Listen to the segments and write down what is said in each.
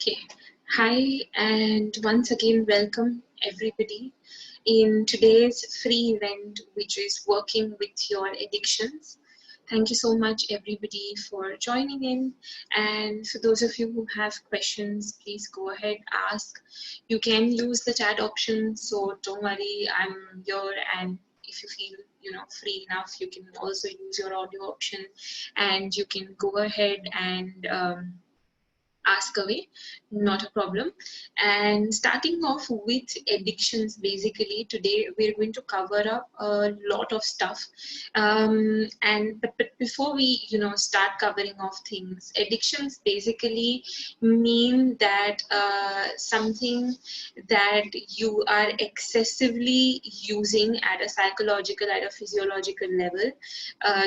Okay. Hi, and once again, welcome everybody in today's free event, which is working with your addictions. Thank you so much, everybody, for joining in. And for those of you who have questions, please go ahead, ask. You can use the chat option, so don't worry, I'm here. And if you feel free enough, you can also use your audio option, and you can go ahead and ask away, not a problem. And starting off with addictions, basically today we're going to cover up a lot of stuff, but before we start covering off things, addictions basically mean that something that you are excessively using at a psychological, at a physiological level.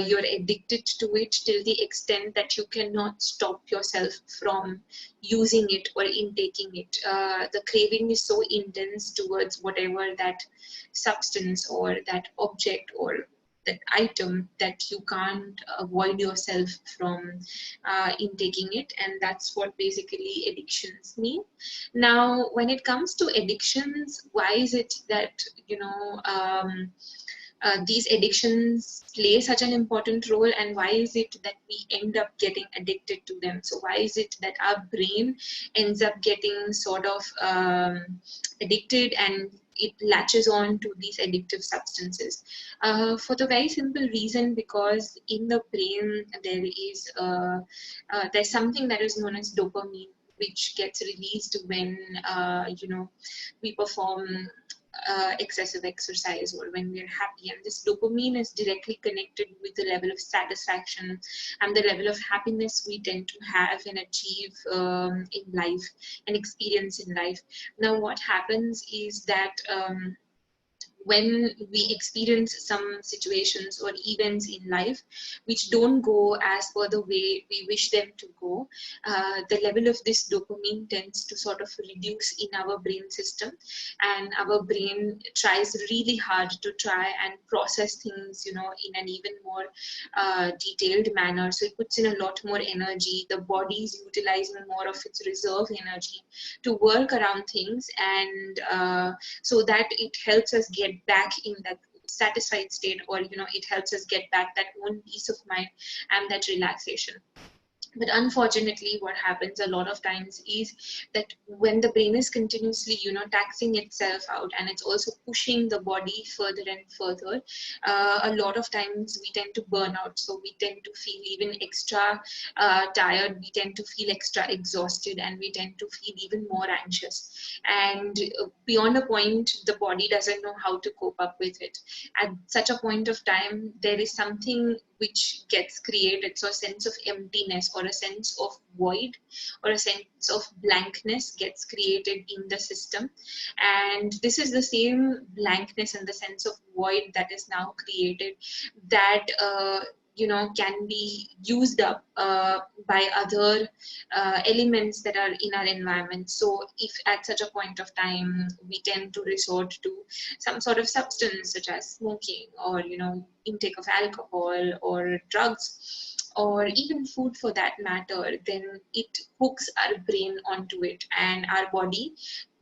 You're addicted to it till the extent that you cannot stop yourself from using it or intaking it. The craving is so intense towards whatever that substance or that object or that item that you can't avoid yourself from intaking it, and that's what basically addictions mean. Now, when it comes to addictions, why is it that these addictions play such an important role, and why is it that we end up getting addicted to them? So why is it that our brain ends up getting sort of addicted, and it latches on to these addictive substances? For the very simple reason, because in the brain there is there's something that is known as dopamine, which gets released when we perform excessive exercise or when we're happy, and this dopamine is directly connected with the level of satisfaction and the level of happiness we tend to have and achieve in life and experience in life. Now what happens is that when we experience some situations or events in life which don't go as per the way we wish them to go, the level of this dopamine tends to sort of reduce in our brain system, and our brain tries really hard to try and process things, in an even more detailed manner. So it puts in a lot more energy. The body is utilizing more of its reserve energy to work around things, and so that it helps us get back in that satisfied state, or it helps us get back that own peace of mind and that relaxation. But unfortunately, what happens a lot of times is that when the brain is continuously, taxing itself out, and it's also pushing the body further and further, a lot of times we tend to burn out. So we tend to feel even extra tired, we tend to feel extra exhausted, and we tend to feel even more anxious. And beyond a point, the body doesn't know how to cope up with it. At such a point of time, there is something which gets created, so a sense of emptiness or a sense of void or a sense of blankness gets created in the system. And this is the same blankness and the sense of void that is now created that can be used up by other elements that are in our environment. So if at such a point of time we tend to resort to some sort of substance such as smoking, or intake of alcohol or drugs, or even food for that matter, then it hooks our brain onto it, and our body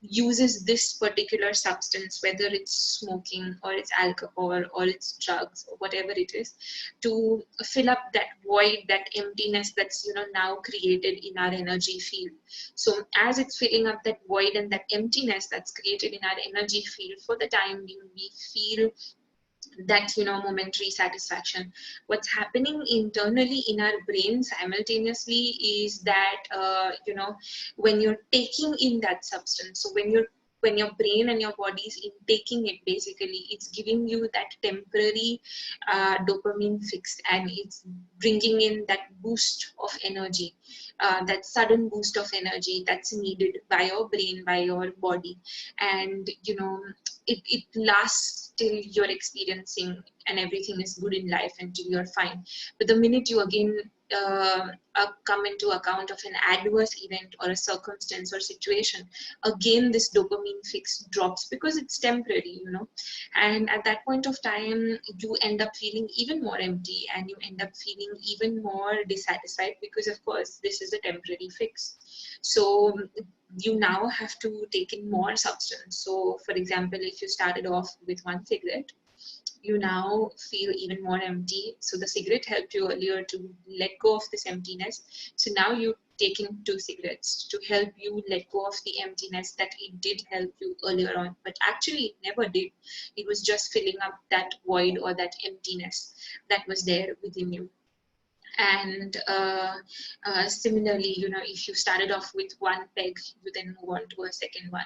uses this particular substance, whether it's smoking or it's alcohol or it's drugs or whatever it is, to fill up that void, that emptiness that's now created in our energy field. So as it's filling up that void and that emptiness that's created in our energy field, for the time being we feel that momentary satisfaction. What's happening internally in our brain simultaneously is that when you're taking in that substance, so when your brain and your body is intaking it, basically it's giving you that temporary dopamine fix, and it's bringing in that boost of energy, that sudden boost of energy that's needed by your brain, by your body. And it lasts till you're experiencing and everything is good in life, until you're fine. But the minute you again come into account of an adverse event or a circumstance or situation, again this dopamine fix drops because it's temporary, you know. And at that point of time, you end up feeling even more empty, and you end up feeling even more dissatisfied, because of course this is a temporary fix. So you now have to take in more substance. So for example, if you started off with one cigarette, you now feel even more empty. So the cigarette helped you earlier to let go of this emptiness. So now you taking two cigarettes to help you let go of the emptiness that it did help you earlier on, but actually it never did. It was just filling up that void or that emptiness that was there within you. And similarly, you know, if you started off with one peg, you then move on to a second one,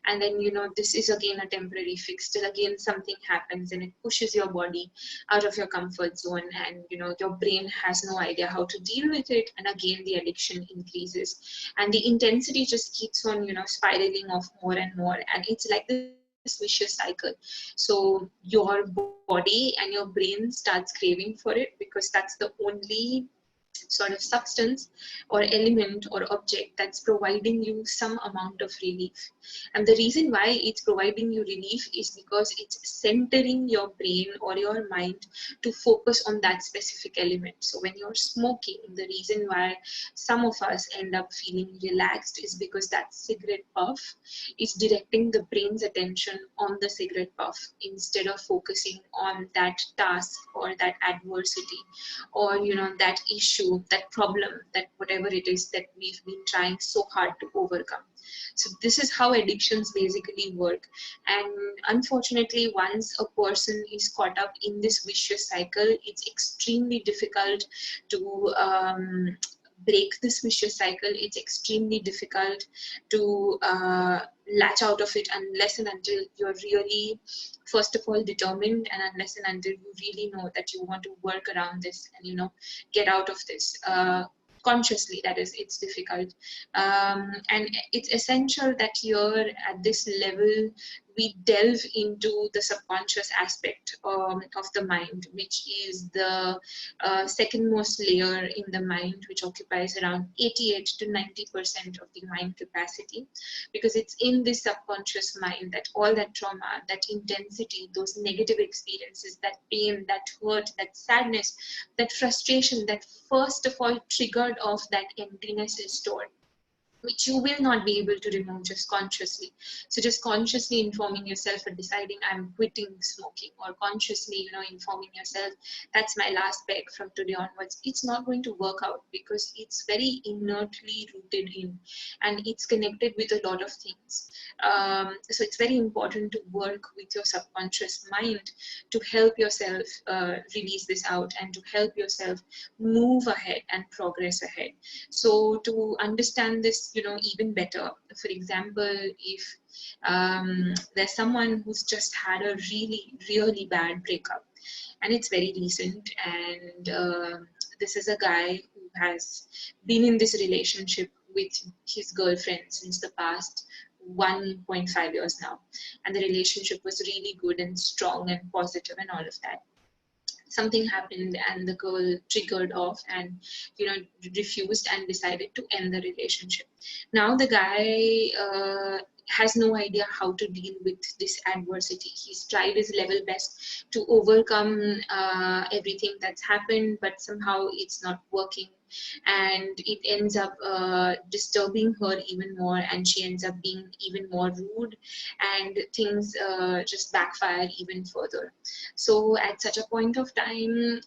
and then, you know, this is again a temporary fix till again something happens and it pushes your body out of your comfort zone, and you know, your brain has no idea how to deal with it, and again the addiction increases, and the intensity just keeps on, you know, spiraling off more and more, and it's like this vicious cycle. So your body and your brain starts craving for it, because that's the only sort of substance or element or object that's providing you some amount of relief. And the reason why it's providing you relief is because it's centering your brain or your mind to focus on that specific element. So when you're smoking, the reason why some of us end up feeling relaxed is because that cigarette puff is directing the brain's attention on the cigarette puff instead of focusing on that task or that adversity, or you know, that issue, that problem, that whatever it is that we've been trying so hard to overcome. So this is how addictions basically work. And unfortunately, once a person is caught up in this vicious cycle, it's extremely difficult to break this vicious cycle. It's extremely difficult to latch out of it, unless and until you're really, first of all, determined, and unless and until you really know that you want to work around this and, you know, get out of this consciously. That is, it's difficult, and it's essential that here at this level we delve into the subconscious aspect of the mind, which is the second most layer in the mind, which occupies around 88 to 90% of the mind capacity, because it's in this subconscious mind that all that trauma, that intensity, those negative experiences, that pain, that hurt, that sadness, that frustration, that first of all triggered off that emptiness is stored, which you will not be able to remove just consciously. So just consciously informing yourself and deciding I'm quitting smoking, or consciously, you know, informing yourself that's my last peg from today onwards, it's not going to work out, because it's very inertly rooted in, and it's connected with a lot of things. So it's very important to work with your subconscious mind to help yourself release this out, and to help yourself move ahead and progress ahead. So to understand this, you know, even better, for example, if there's someone who's just had a really bad breakup, and it's very recent, and this is a guy who has been in this relationship with his girlfriend since the past 1.5 years now, and the relationship was really good and strong and positive and all of that. Something happened and the girl triggered off and, you know, refused and decided to end the relationship. Now the guy has no idea how to deal with this adversity. He's tried his level best to overcome everything that's happened, but somehow it's not working, and it ends up disturbing her even more, and she ends up being even more rude, and things just backfire even further. So at such a point of time,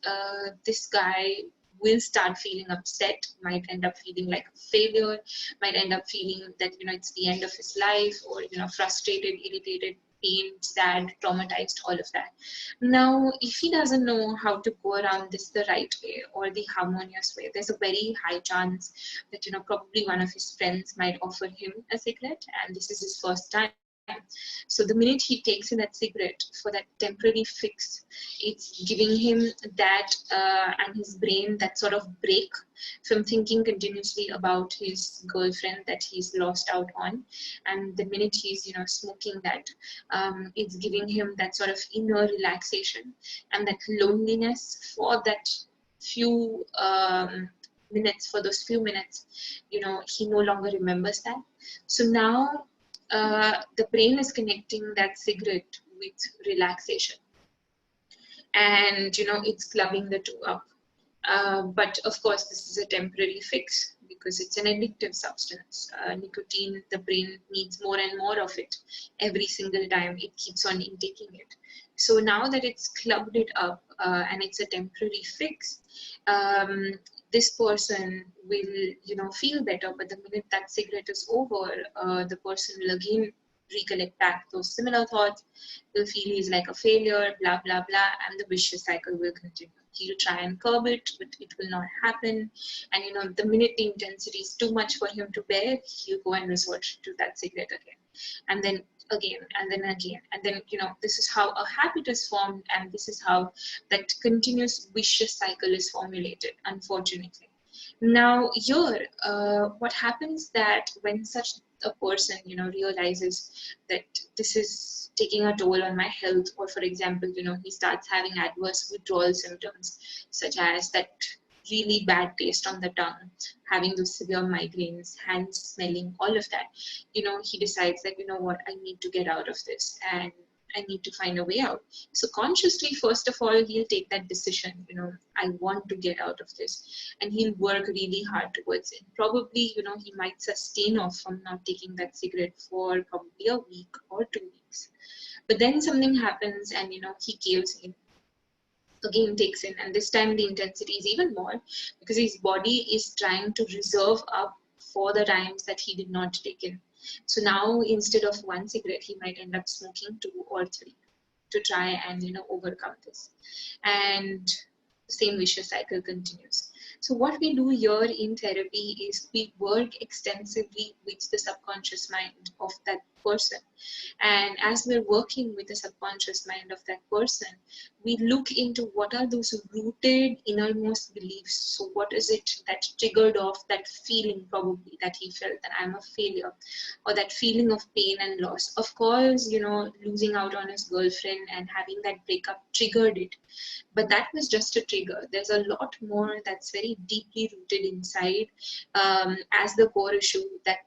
this guy will start feeling upset, might end up feeling like a failure, might end up feeling that, you know, it's the end of his life, or, you know, frustrated, irritated, pained, sad, traumatized, all of that. Now, if he doesn't know how to go around this the right way or the harmonious way, there's a very high chance that, you know, probably one of his friends might offer him a cigarette, and this is his first time. So the minute he takes in that cigarette for that temporary fix, it's giving him that and his brain that sort of break from thinking continuously about his girlfriend that he's lost out on. And the minute he's, you know, smoking that, it's giving him that sort of inner relaxation, and that loneliness for that few minutes, for those few minutes, he no longer remembers that. So now the brain is connecting that cigarette with relaxation, and it's clubbing the two up. But of course, this is a temporary fix because it's an addictive substance. Nicotine, the brain needs more and more of it every single time it keeps on intaking it. So now that it's clubbed it up and it's a temporary fix, this person will, feel better. But the minute that cigarette is over, the person will again recollect back those similar thoughts, will feel he's like a failure, blah, blah, blah, and the vicious cycle will continue. He'll try and curb it, but it will not happen. And the minute the intensity is too much for him to bear, he'll go and resort to that cigarette again. And then again, and then again. And then, this is how a habit is formed, and this is how that continuous vicious cycle is formulated, unfortunately. Now, here, what happens that when such a person, realizes that this is taking a toll on my health, or for example, he starts having adverse withdrawal symptoms, such as that really bad taste on the tongue, having those severe migraines, hands smelling, all of that, he decides that, what, I need to get out of this, and I need to find a way out. So consciously, first of all, he'll take that decision, I want to get out of this, and he'll work really hard towards it. Probably, he might sustain off from not taking that cigarette for probably a week or 2 weeks. But then something happens and, he caves in, again takes in, and this time the intensity is even more because his body is trying to reserve up for the times that he did not take in. So now instead of one cigarette, he might end up smoking 2 or 3 to try and overcome this, and the same vicious cycle continues. So what we do here in therapy is we work extensively with the subconscious mind of that person. And as we're working with the subconscious mind of that person, we look into what are those rooted innermost beliefs. So what is it that triggered off that feeling probably that he felt that I'm a failure, or that feeling of pain and loss. Of course, losing out on his girlfriend and having that breakup triggered it. But that was just a trigger. There's a lot more that's very deeply rooted inside as the core issue that,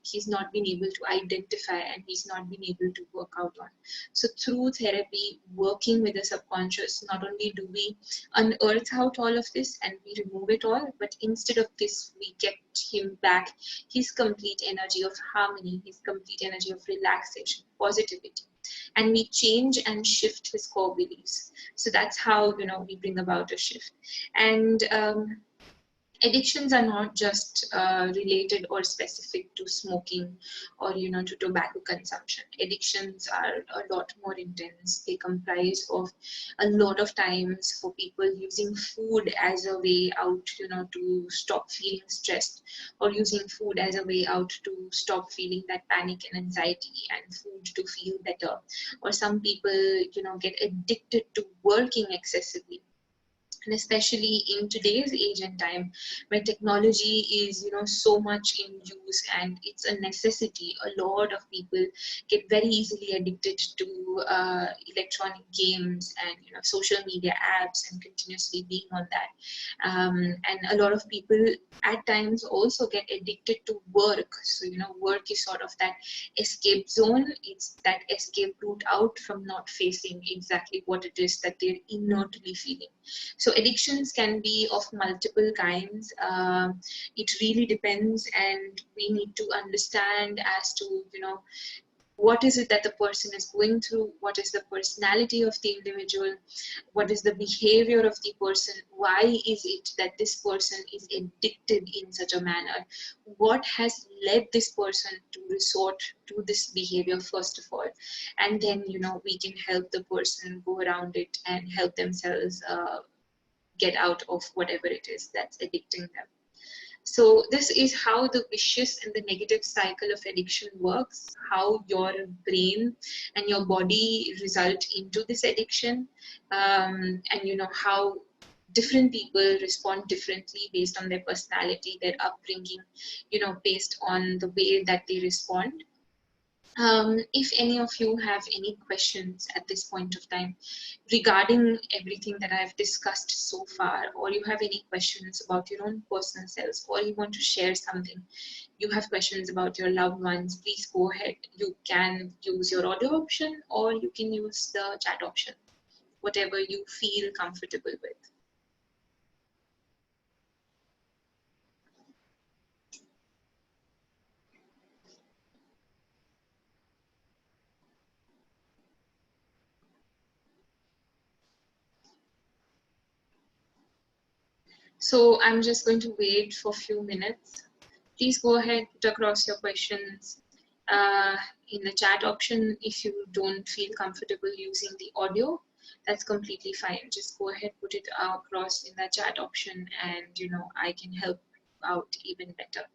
he's not been able to identify and he's not been able to work out on. So through therapy, working with the subconscious, not only do we unearth out all of this and we remove it all, but instead of this, we get him back his complete energy of harmony, his complete energy of relaxation, positivity. And we change and shift his core beliefs. So that's how, we bring about a shift. And addictions are not just related or specific to smoking or to tobacco consumption. Addictions are a lot more intense. They comprise of a lot of times for people using food as a way out to stop feeling stressed, or using food as a way out to stop feeling that panic and anxiety, and food to feel better. Or some people get addicted to working excessively, and especially in today's age and time where technology is so much in use and it's a necessity. A lot of people get very easily addicted to electronic games and social media apps, and continuously being on that, and a lot of people at times also get addicted to work. So work is sort of that escape zone. It's that escape route out from not facing exactly what it is that they're inherently feeling. So addictions can be of multiple kinds. It really depends, and we need to understand as to what is it that the person is going through, what is the personality of the individual, what is the behavior of the person, why is it that this person is addicted in such a manner, what has led this person to resort to this behavior first of all, and then we can help the person go around it and help themselves get out of whatever it is that's addicting them. So this is how the vicious and the negative cycle of addiction works, how your brain and your body result into this addiction, and how different people respond differently based on their personality, their upbringing, based on the way that they respond. If any of you have any questions at this point of time regarding everything that I've discussed so far, or you have any questions about your own personal selves, or you want to share something, you have questions about your loved ones, please go ahead. You can use your audio option or you can use the chat option, whatever you feel comfortable with. So I'm just going to wait for a few minutes. Please go ahead, put across your questions uh, in the chat option. If you don't feel comfortable using the audio, that's completely fine. Just go ahead, put it across in the chat option, and I can help out even better.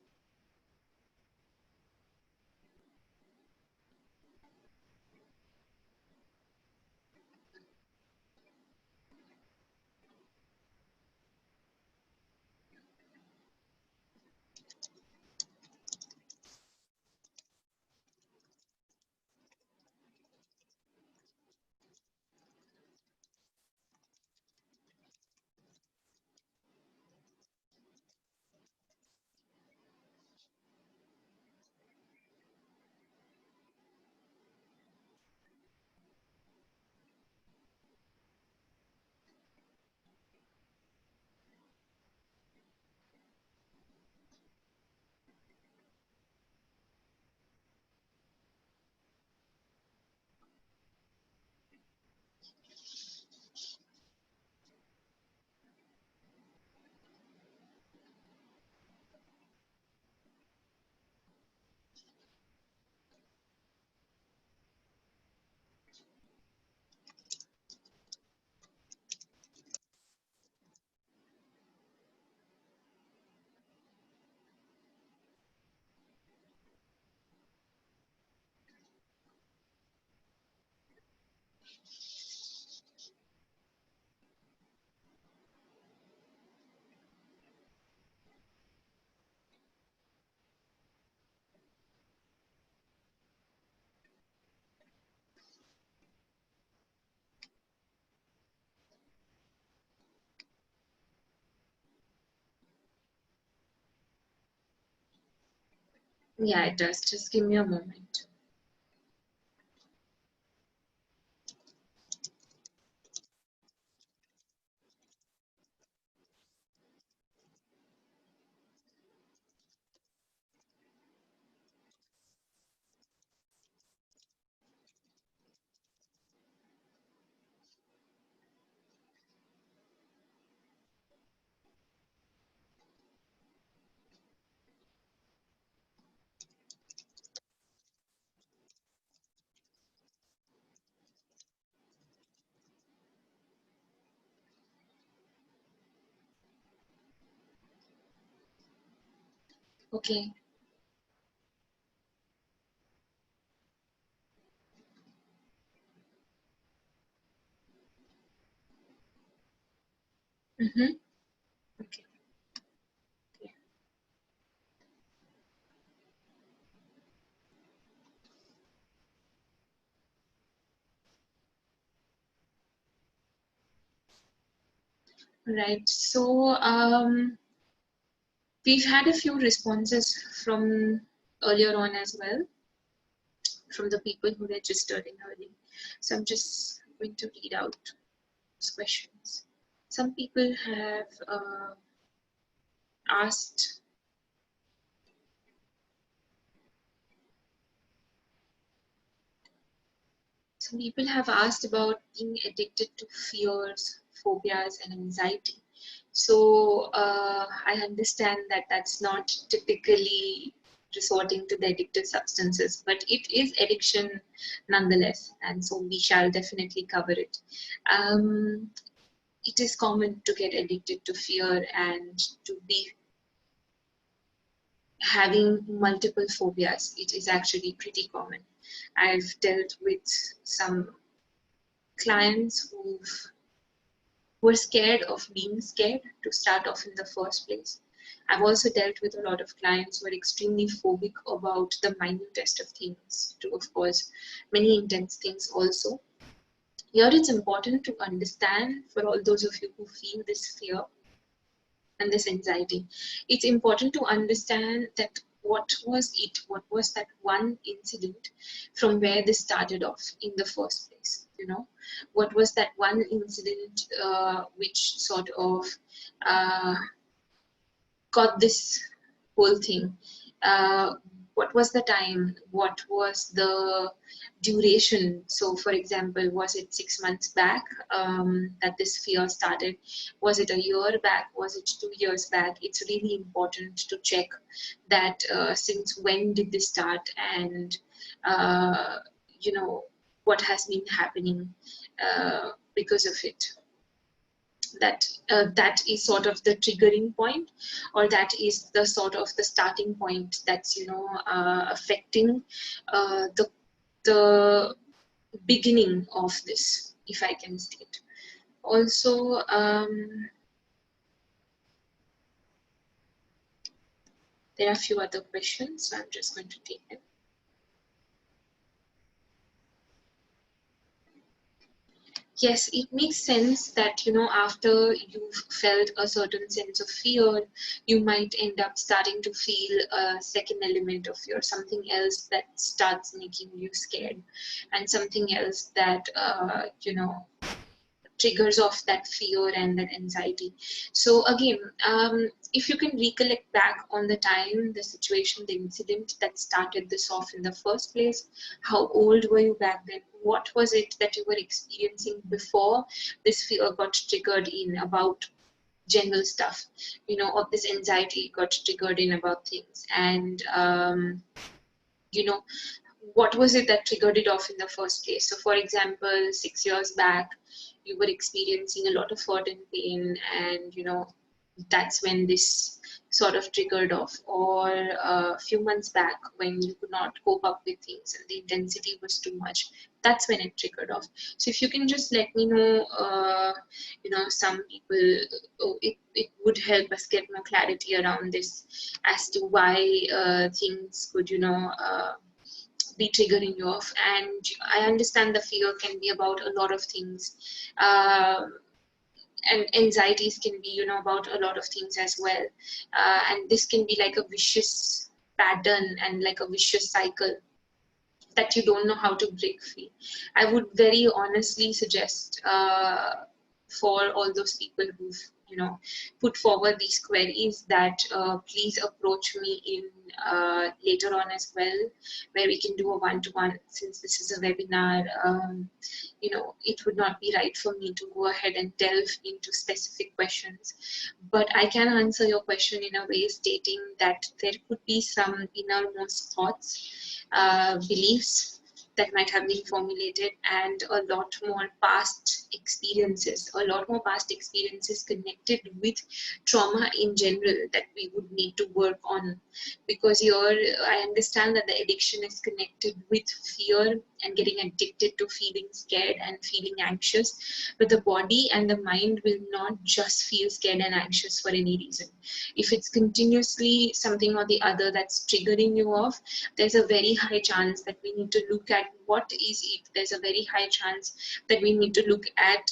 Yeah, it does. Just give me a moment. Okay. Mm-hmm. Okay. Okay. Right. So we've had a few responses from earlier on as well, from the people who registered in early. So I'm just going to read out those questions. Some people have asked, about being addicted to fears, phobias, and anxiety. So I understand that that's not typically resorting to the addictive substances, but it is addiction nonetheless, and so we shall definitely cover it. Um, it is common to get addicted to fear and to be having multiple phobias. It is actually pretty common. I've dealt with some clients who were scared of being scared to start off in the first place. I've also dealt with a lot of clients who are extremely phobic about the minutest of things, to of course many intense things also. Here it's important to understand, for all those of you who feel this fear and this anxiety, it's important to understand that what was it, what was that one incident from where this started off in the first place, you know, what was that one incident which sort of uh, got this whole thing. Uh, what was the time? What was the duration? So, for example, was it 6 months back that this fear started? Was it a year back? Was it 2 years back? It's really important to check that since when did this start, and you know, what has been happening because of it. That is sort of the triggering point, or that is the sort of the starting point that's, you know, affecting the beginning of this, if I can state. Also, there are a few other questions, so I'm just going to take them. Yes, it makes sense that, you know, after you've felt a certain sense of fear, you might end up starting to feel a second element of fear, something else that starts making you scared, and something else that, you know, triggers off that fear and that anxiety. So again, if you can recollect back on the time, the situation, the incident that started this off in the first place, how old were you back then? What was it that you were experiencing before this fear got triggered in about general stuff, you know, or this anxiety got triggered in about things? And you know, what was it that triggered it off in the first place? So for example, 6 years back, you were experiencing a lot of hurt and pain, and, you know, that's when this sort of triggered off. Or a few months back, when you could not cope up with things and the intensity was too much, that's when it triggered off. So if you can just let me know, you know, some people, oh, it would help us get more clarity around this as to why things could, you know, be triggering you off. And I understand the fear can be about a lot of things, and anxieties can be, you know, about a lot of things as well, and this can be like a vicious pattern and like a vicious cycle that you don't know how to break free. I would very honestly suggest, for all those people who've, you know, put forward these queries, that please approach me in later on as well, where we can do a one-to-one. Since this is a webinar, you know, it would not be right for me to go ahead and delve into specific questions, but I can answer your question in a way stating that there could be some innermost thoughts, beliefs that might have been formulated, and a lot more past experiences, connected with trauma in general, that we would need to work on. Because here I understand that the addiction is connected with fear and getting addicted to feeling scared and feeling anxious, but the body and the mind will not just feel scared and anxious for any reason. If it's continuously something or the other that's triggering you off, there's a very high chance that we need to look at what is it. There's a very high chance that we need to look at,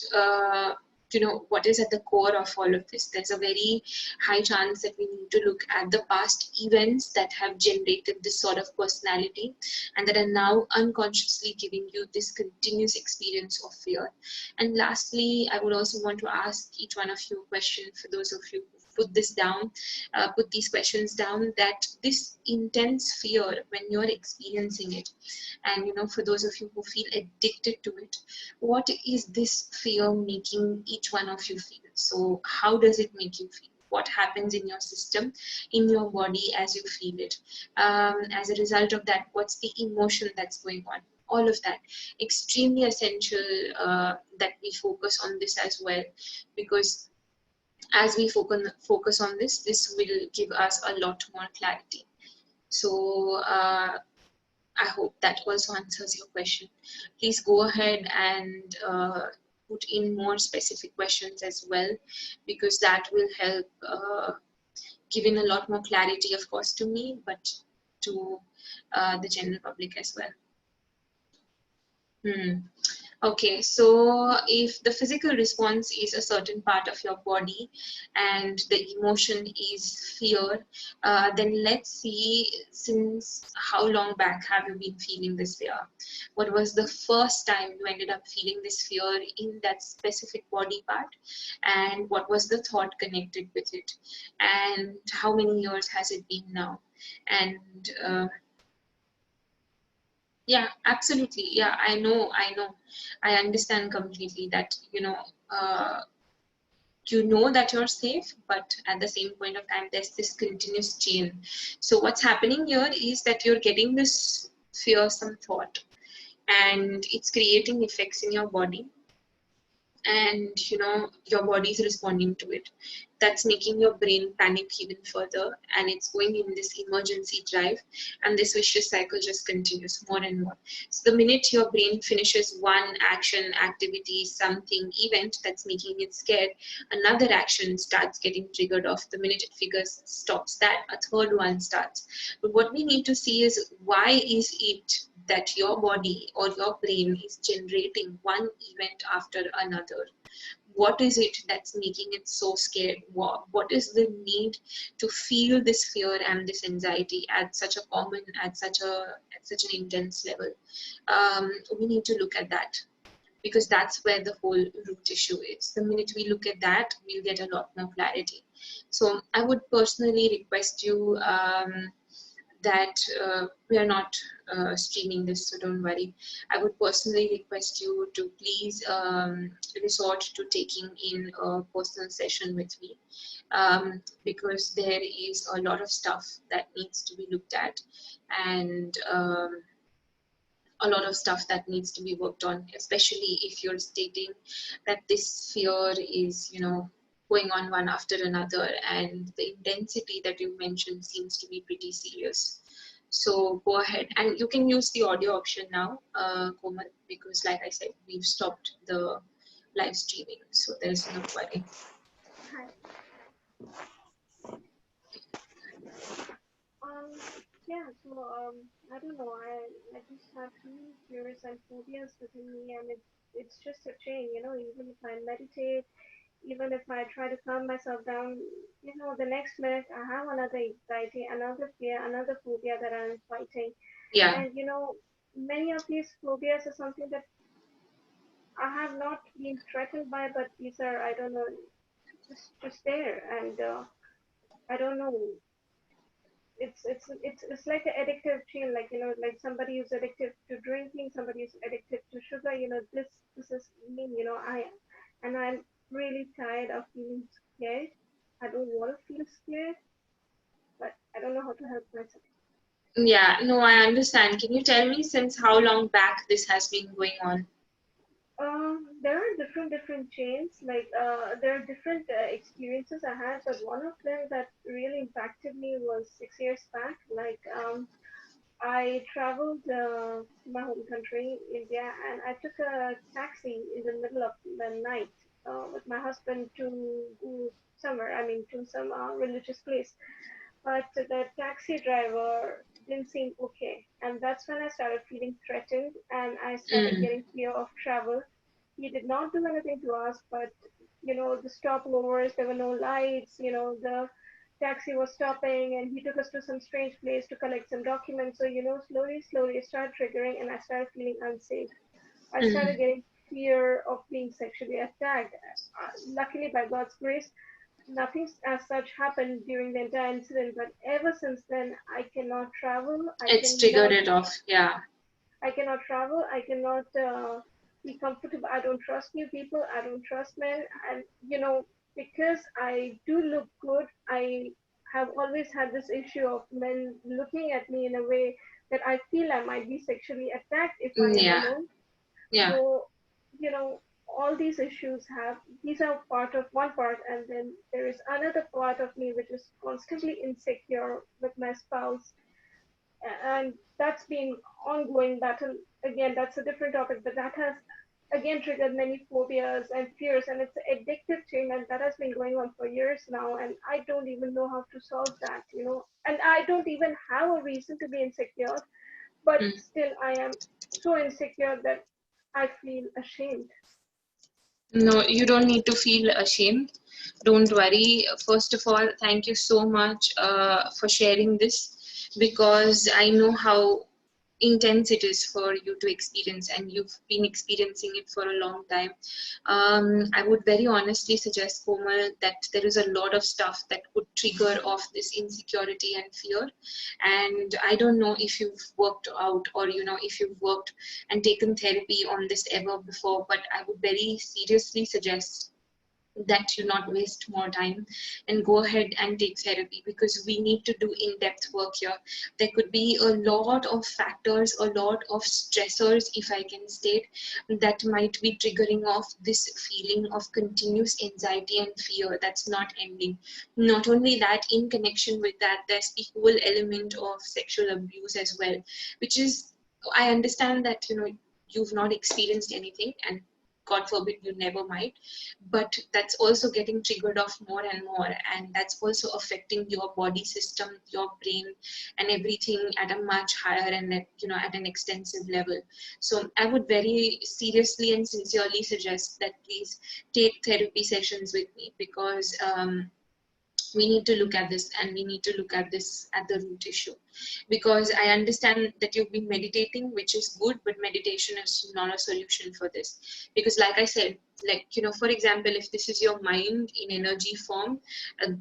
you know, what is at the core of all of this. There's a very high chance that we need to look at the past events that have generated this sort of personality and that are now unconsciously giving you this continuous experience of fear. And lastly, I would also want to ask each one of you a question, for those of you who put this down, put these questions down, that this intense fear, when you're experiencing it, and, you know, for those of you who feel addicted to it, what is this fear making each one of you feel? So how does it make you feel? What happens in your system, in your body as you feel it? As a result of that, what's the emotion that's going on? All of that, extremely essential that we focus on this as well, because as we focus on this, this will give us a lot more clarity. So I hope that also answers your question. Please go ahead and put in more specific questions as well, because that will help given a lot more clarity, of course, to me, but to the general public as well. Hmm. Okay, so if the physical response is a certain part of your body and the emotion is fear, then let's see, since how long back have you been feeling this fear? What was the first time you ended up feeling this fear in that specific body part? And what was the thought connected with it? And how many years has it been now? And yeah, absolutely. Yeah, I know. I understand completely that, you know that you're safe, but at the same point of time, there's this continuous chain. So what's happening here is that you're getting this fearsome thought and it's creating effects in your body, and your body is responding to it. That's making your brain panic even further, and it's going in this emergency drive, and this vicious cycle just continues more and more. So the minute your brain finishes one action, activity, something, event that's making it scared, another action starts getting triggered off. The minute it figures stops that, a third one starts. But what we need to see is, why is it that your body or your brain is generating one event after another? What is it that's making it so scared? What is the need to feel this fear and this anxiety at such a common, at such an intense level? We need to look at that, because that's where the whole root issue is. The minute we look at that, we'll get a lot more clarity. So I would personally request you, that we are not streaming this, so don't worry. I would personally request you to please resort to taking in a personal session with me, because there is a lot of stuff that needs to be looked at, and a lot of stuff that needs to be worked on, especially if you're stating that this fear is, going on one after another, and the intensity that you mentioned seems to be pretty serious. So go ahead, and you can use the audio option now, Komal, because like I said, we've stopped the live streaming, so there's no worry. Hi. Um, yeah, so I don't know. I just have few fears and phobias within me, and it's just a chain, Even if I meditate, even if I try to calm myself down, the next minute I have another anxiety, another fear, another phobia that I'm fighting, Yeah. and many of these phobias are something that I have not been threatened by, but these are, I don't know, just there, and I don't know. It's like an addictive chain, like like somebody who's addicted to drinking, somebody who's addicted to sugar. This is me. I'm really tired of feeling scared. I don't want to feel scared, but I don't know how to help myself. Yeah, no, I understand. Can you tell me, since how long back this has been going on? There are different chains. Like there are different experiences I had, but one of them that really impacted me was 6 years back. Like I traveled to my home country, India, and I took a taxi in the middle of the night with my husband to go somewhere, I mean, to some religious place. But the taxi driver didn't seem okay. And that's when I started feeling threatened and I started Mm, getting fear of travel. He did not do anything to us, but the stopovers, there were no lights, the taxi was stopping and he took us to some strange place to collect some documents. So, slowly it started triggering and I started feeling unsafe. I started mm, getting fear of being sexually attacked. Luckily, by God's grace, nothing as such happened during the entire incident, but ever since then, I cannot travel. it's triggered it off. Yeah. I cannot travel. I cannot be comfortable. I don't trust new people. I don't trust men. And, because I do look good, I have always had this issue of men looking at me in a way that I feel I might be sexually attacked if I am Yeah. alone. Yeah. So, all these issues these are part of one part, and then there is another part of me which is constantly insecure with my spouse, and that's been ongoing battle. Again, that's a different topic, but that has again triggered many phobias and fears, and it's an addictive thing, and that has been going on for years now, and I don't even know how to solve that, and I don't even have a reason to be insecure, but Mm. still I am so insecure that I feel ashamed. No, you don't need to feel ashamed. Don't worry. First of all, thank you so much for sharing this, because I know how intense it is for you to experience, and you've been experiencing it for a long time. I would very honestly suggest, Komal, that there is a lot of stuff that could trigger off this insecurity and fear. And I don't know if you've worked out, or if you've worked and taken therapy on this ever before, but I would very seriously suggest that you not waste more time and go ahead and take therapy, because we need to do in-depth work here. There could be a lot of factors, a lot of stressors, if I can state, that might be triggering off this feeling of continuous anxiety and fear that's not ending. Not only that, in connection with that, there's the whole element of sexual abuse as well, which is, I understand that you've not experienced anything, and God forbid you never might, but that's also getting triggered off more and more, and that's also affecting your body system, your brain, and everything at a much higher and at an extensive level. So I would very seriously and sincerely suggest that please take therapy sessions with me, because we need to look at this, and we need to look at this at the root issue. Because I understand that you've been meditating, which is good, but meditation is not a solution for this. Because like I said, like for example, if this is your mind in energy form, uh,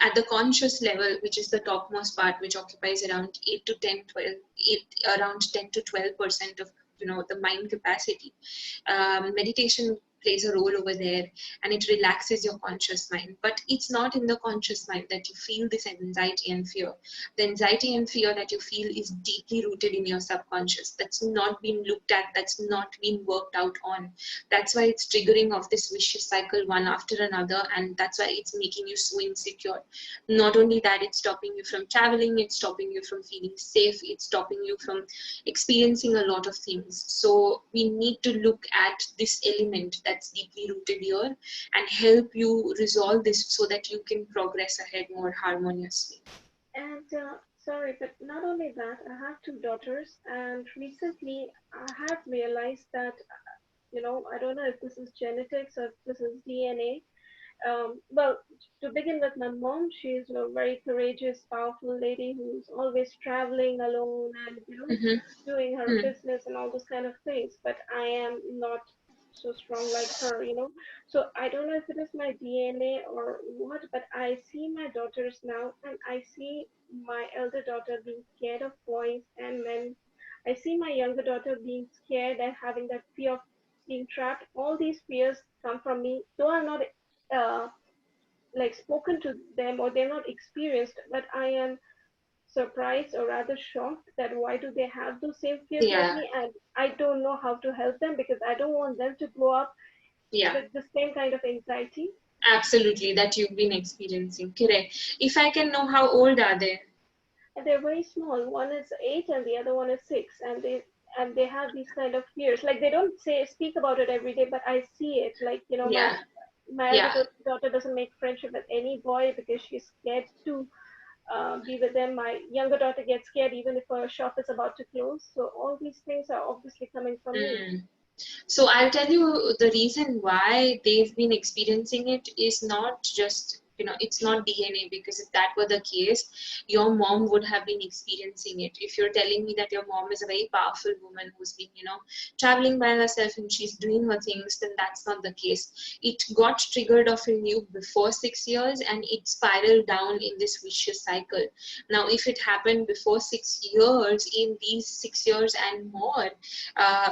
at the conscious level, which is the topmost part, which occupies around 8 to 10 12 around 10 to 12% of the mind capacity, meditation plays a role over there, and it relaxes your conscious mind. But it's not in the conscious mind that you feel this anxiety and fear. The anxiety and fear that you feel is deeply rooted in your subconscious. That's not been looked at, that's not been worked out on. That's why it's triggering off this vicious cycle one after another, and that's why it's making you so insecure. Not only that, it's stopping you from traveling, it's stopping you from feeling safe, it's stopping you from experiencing a lot of things. So we need to look at this element that's deeply rooted here and help you resolve this, so that you can progress ahead more harmoniously. And sorry, but not only that, I have two daughters, and recently I have realized that, I don't know if this is genetics or if this is DNA. Well, to begin with, my mom, she's a very courageous, powerful lady who's always traveling alone and, Mm-hmm. doing her Hmm. business and all those kind of things. But I am not so strong like her. So I don't know if it is my DNA or what, but I see my daughters now, and I see my elder daughter being scared of boys and men. I see my younger daughter being scared and having that fear of being trapped. All these fears come from me, though I'm not uh, like spoken to them or they're not experienced, but I am surprised or rather shocked that why do they have those same fears like Yeah, me, and I don't know how to help them because I don't want them to grow up yeah, with the same kind of anxiety. absolutely, that you've been experiencing. Correct. If I can know, how old are they? And they're very small. One is 8 and the other one is 6, and they have these kind of fears. Like they don't say speak about it every day, but I see it. Like my Yeah, my elder yeah. daughter doesn't make friendship with any boy because she's scared to be with them. My younger daughter gets scared even if her shop is about to close. So all these things are obviously coming from me. Mm. So I'll tell you, the reason why they've been experiencing it is not just, it's not DNA, because if that were the case, your mom would have been experiencing it. If you're telling me that your mom is a very powerful woman who's been, traveling by herself and she's doing her things, then that's not the case. It got triggered off in you before 6 years, and it spiraled down in this vicious cycle. Now, if it happened before 6 years, in these 6 years and more,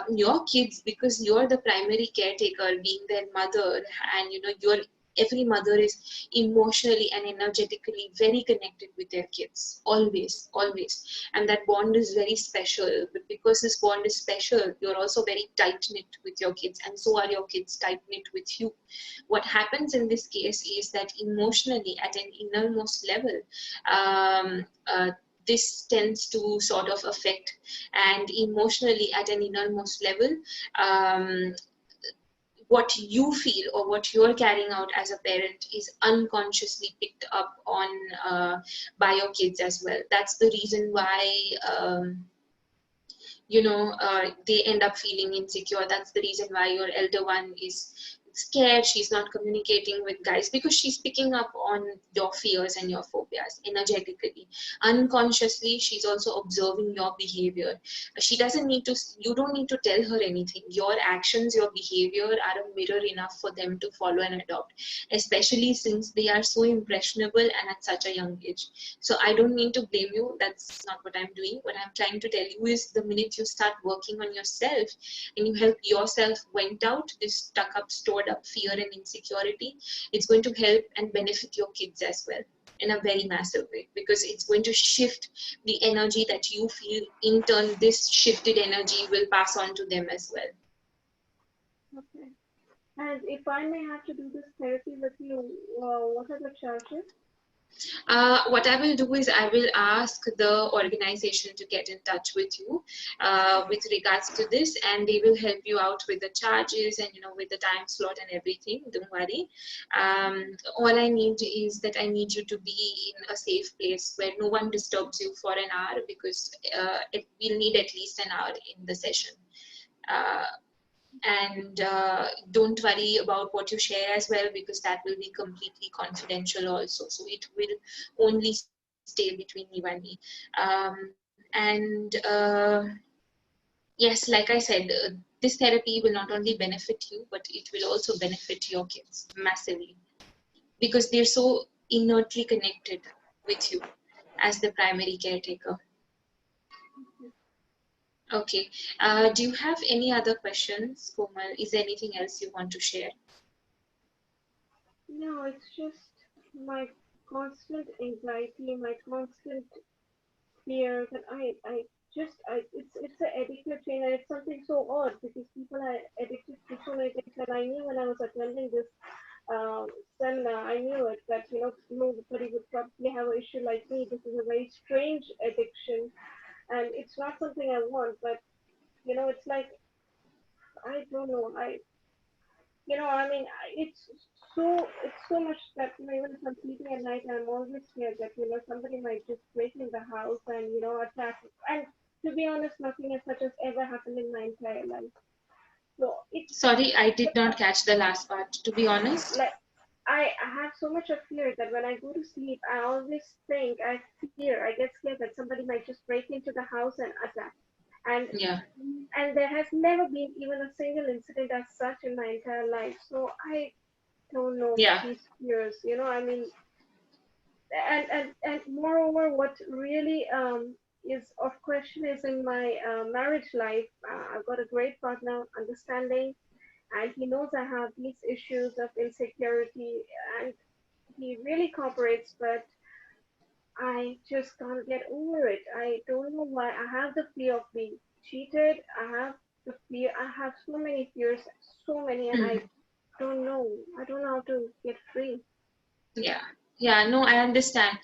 your kids, because you're the primary caretaker, being their mother, and every mother is emotionally and energetically very connected with their kids, always, always, and that bond is very special. But because this bond is special, you're also very tight knit with your kids, and so are your kids tight knit with you. What happens in this case is that emotionally, at an innermost level, this tends to sort of affect, and emotionally at an innermost level, um, what you feel or what you're carrying out as a parent is unconsciously picked up on by your kids as well. That's the reason why they end up feeling insecure. That's the reason why your elder one is scared, she's not communicating with guys, because she's picking up on your fears and your phobias energetically. Unconsciously, she's also observing your behavior. She doesn't need to, you don't need to tell her anything. Your actions, your behavior are a mirror enough for them to follow and adopt, especially since they are so impressionable and at such a young age. So I don't need to blame you. That's not what I'm doing. What I'm trying to tell you is the minute you start working on yourself and you help yourself vent out this stuck up, stored up fear and insecurity, it's going to help and benefit your kids as well in a very massive way, because it's going to shift the energy that you feel. In turn, this shifted energy will pass on to them as well. Okay. And if I may have to do this therapy with you, what are the charges? What I will do is I will ask the organization to get in touch with you with regards to this, and they will help you out with the charges and with the time slot and everything. Don't worry. All I need is that I need you to be in a safe place where no one disturbs you for an hour, because we'll need at least an hour in the session. Uh, and don't worry about what you share as well, because that will be completely confidential also, so it will only stay between you and me. And yes, like I said, this therapy will not only benefit you, but it will also benefit your kids massively, because they're so inertly connected with you as the primary caretaker. Okay. Do you have any other questions, Komal? Is there anything else you want to share? No, it's just my constant anxiety, my constant fear that it's an addictive chain, and it's something so odd because people are addicted to so many things. And I knew when I was attending this um, seminar, I knew it that nobody would probably have an issue like me. This is a very strange addiction, and it's not something I want. But it's like I don't know. I mean, it's so much that even if I'm sleeping at night, I'm always scared that somebody might just break in the house and attack. And to be honest, nothing as such has ever happened in my entire life. So it's Sorry, I did but not catch the last part, to be honest. like I have so much of fear that when I go to sleep, I always think I get scared that somebody might just break into the house and attack. And Yeah, and there has never been even a single incident as such in my entire life. So I don't know yeah. these fears. I mean, and moreover, what really is of question is in my marriage life. I've got a great partner, understanding, and he knows I have these issues of insecurity, and he really cooperates, but I just can't get over it. I don't know why. I have the fear of being cheated. I have the fear. I have so many fears, so many, and Hmm. I don't know. I don't know how to get free. Yeah, yeah, no, I understand.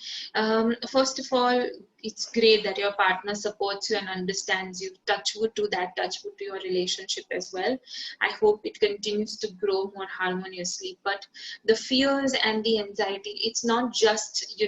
First of all, it's great that your partner supports you and understands you. Touch wood to that, touch wood to your relationship as well. I hope it continues to grow more harmoniously. But the fears and the anxiety, it's not just,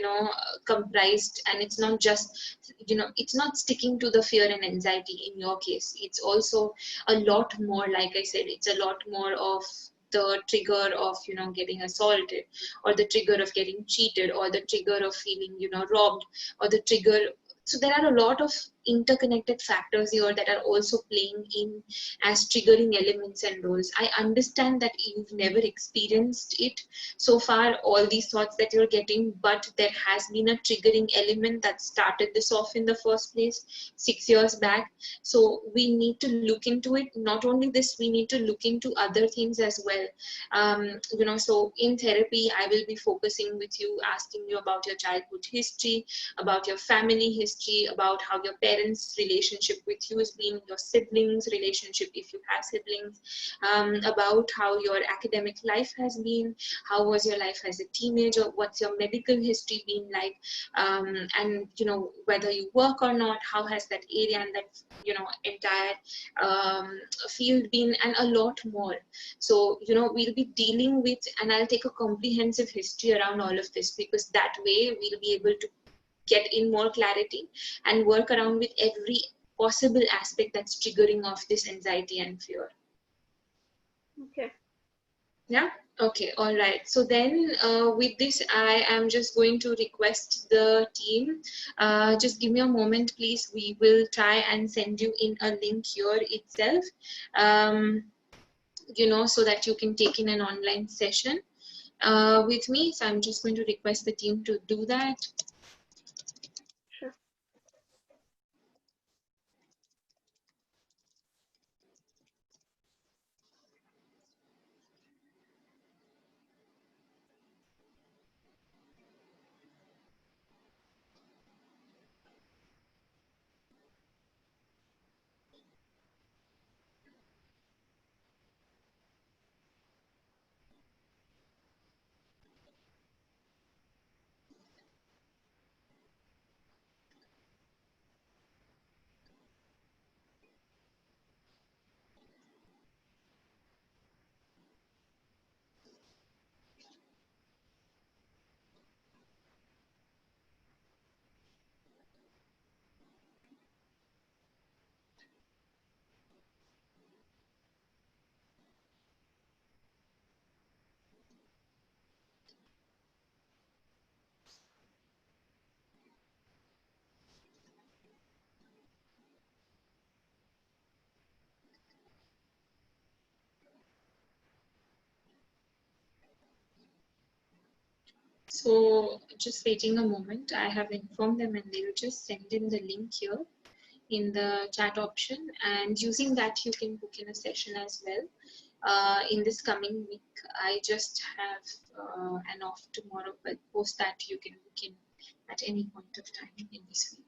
comprised, and it's not just, it's not sticking to the fear and anxiety in your case. It's also a lot more, like I said, it's a lot more of the trigger of getting assaulted, or the trigger of getting cheated, or the trigger of feeling robbed, or the trigger. So there are a lot of interconnected factors here that are also playing in as triggering elements and roles. I understand that you've never experienced it so far, all these thoughts that you're getting, but there has been a triggering element that started this off in the first place 6 years back. So we need to look into it. Not only this, we need to look into other things as well. So in therapy, I will be focusing with you, asking you about your childhood history, about your family history, about how your parents' relationship with you has been, your siblings' relationship if you have siblings, about how your academic life has been, how was your life as a teenager, what's your medical history been like, and whether you work or not, how has that area and that entire field been, and a lot more. So we'll be dealing with, and I'll take a comprehensive history around all of this, because that way we'll be able to get in more clarity and work around with every possible aspect that's triggering off this anxiety and fear. Okay. Yeah. Okay. All right. So then with this, I am just going to request the team. Just give me a moment, please. We will try and send you in a link here itself, so that you can take in an online session with me. So I'm just going to request the team to do that. Sure. So just waiting a moment. I have informed them and they will just send in the link here in the chat option, and using that you can book in a session as well. In this coming week, I just have an off tomorrow, but post that you can book in at any point of time in this week.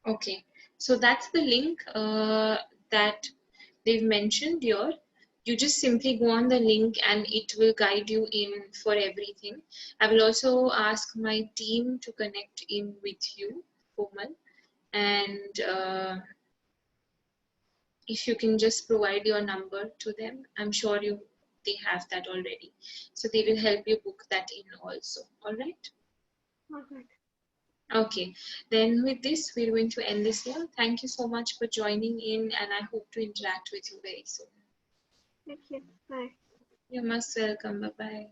Okay, so that's the link that they've mentioned here. You just simply go on the link and it will guide you in for everything. I will also ask my team to connect in with you, Komal, and if you can just provide your number to them, I'm sure they have that already. So they will help you book that in also. All right. All right. Okay, then with this, we're going to end this here. Thank you so much for joining in, and I hope to interact with you very soon. Thank you. Bye. You're most welcome. Bye bye.